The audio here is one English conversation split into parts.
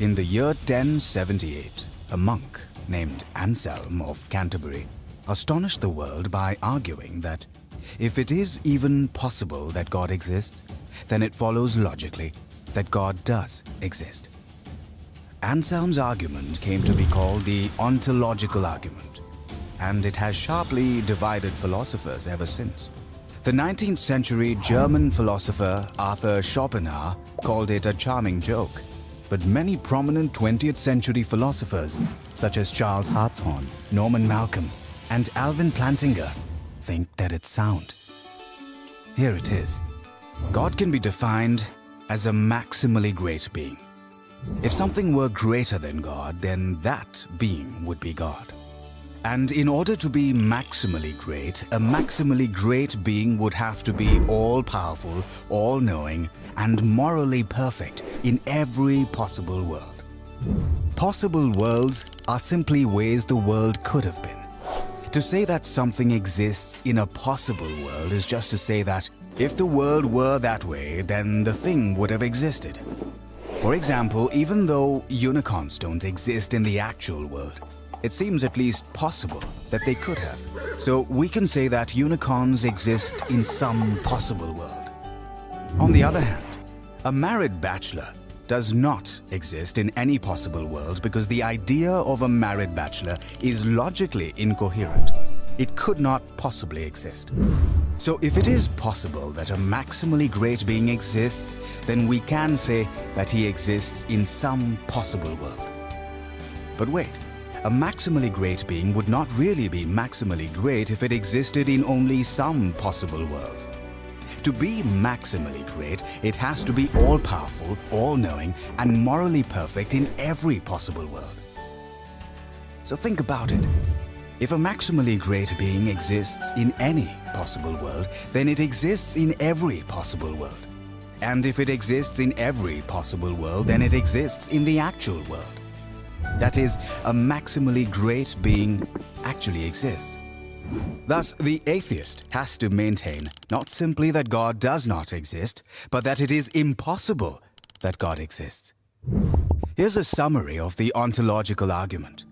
In the year 1078, a monk named Anselm of Canterbury astonished the world by arguing that if it is even possible that God exists, then it follows logically that God does exist. Anselm's argument came to be called the ontological argument, and it has sharply divided philosophers ever since. The 19th century German philosopher Arthur Schopenhauer called it a charming joke, but many prominent 20th century philosophers such as Charles Hartshorne, Norman Malcolm, and Alvin Plantinga think that it's sound. Here it is. God can be defined as a maximally great being. If something were greater than God, then that being would be God. And in order to be maximally great, a maximally great being would have to be all-powerful, all-knowing, and morally perfect in every possible world. Possible worlds are simply ways the world could have been. To say that something exists in a possible world is just to say that if the world were that way, then the thing would have existed. For example, even though unicorns don't exist in the actual world, it seems at least possible that they could have. So we can say that unicorns exist in some possible world. On the other hand, a married bachelor does not exist in any possible world because the idea of a married bachelor is logically incoherent. It could not possibly exist. So if it is possible that a maximally great being exists, then we can say that he exists in some possible world. But wait. A maximally great being would not really be maximally great if it existed in only some possible worlds. To be maximally great, it has to be all-powerful, all-knowing, and morally perfect in every possible world. So think about it. If a maximally great being exists in any possible world, then it exists in every possible world. And if it exists in every possible world, then it exists in the actual world. That is, a maximally great being actually exists. Thus, the atheist has to maintain not simply that God does not exist, but that it is impossible that God exists. Here's a summary of the ontological argument.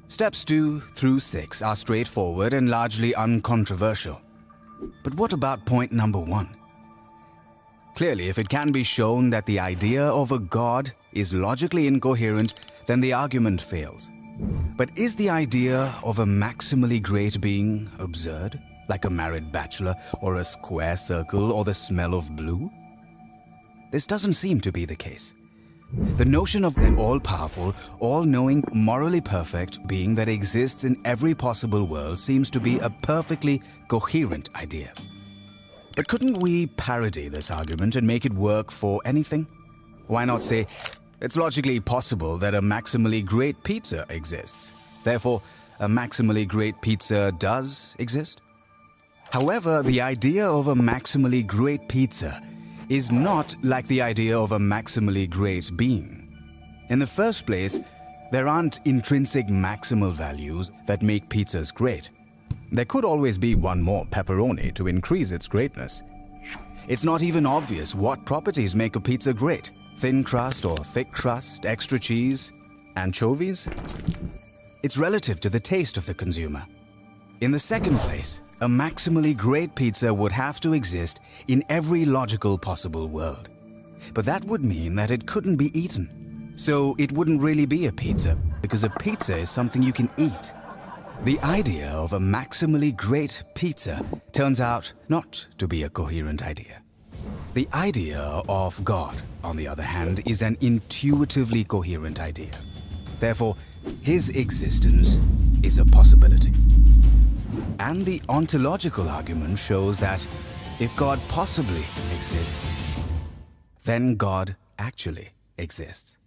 Steps 2 through 6 are straightforward and largely uncontroversial. But what about point number 1? Clearly, if it can be shown that the idea of a God is logically incoherent, then the argument fails. But is the idea of a maximally great being absurd, like a married bachelor or a square circle or the smell of blue? This doesn't seem to be the case. The notion of an all-powerful, all-knowing, morally perfect being that exists in every possible world seems to be a perfectly coherent idea. But couldn't we parody this argument and make it work for anything? Why not say, it's logically possible that a maximally great pizza exists. Therefore, a maximally great pizza does exist? However, the idea of a maximally great pizza is not like the idea of a maximally great being. In the first place, there aren't intrinsic maximal values that make pizzas great. There could always be one more pepperoni to increase its greatness. It's not even obvious what properties make a pizza great. Thin crust or thick crust, extra cheese, anchovies? It's relative to the taste of the consumer. In the second place, a maximally great pizza would have to exist in every logical possible world. But that would mean that it couldn't be eaten. So it wouldn't really be a pizza, because a pizza is something you can eat. The idea of a maximally great pizza turns out not to be a coherent idea. The idea of God, on the other hand, is an intuitively coherent idea. Therefore, his existence is a possibility. And the ontological argument shows that if God possibly exists, then God actually exists.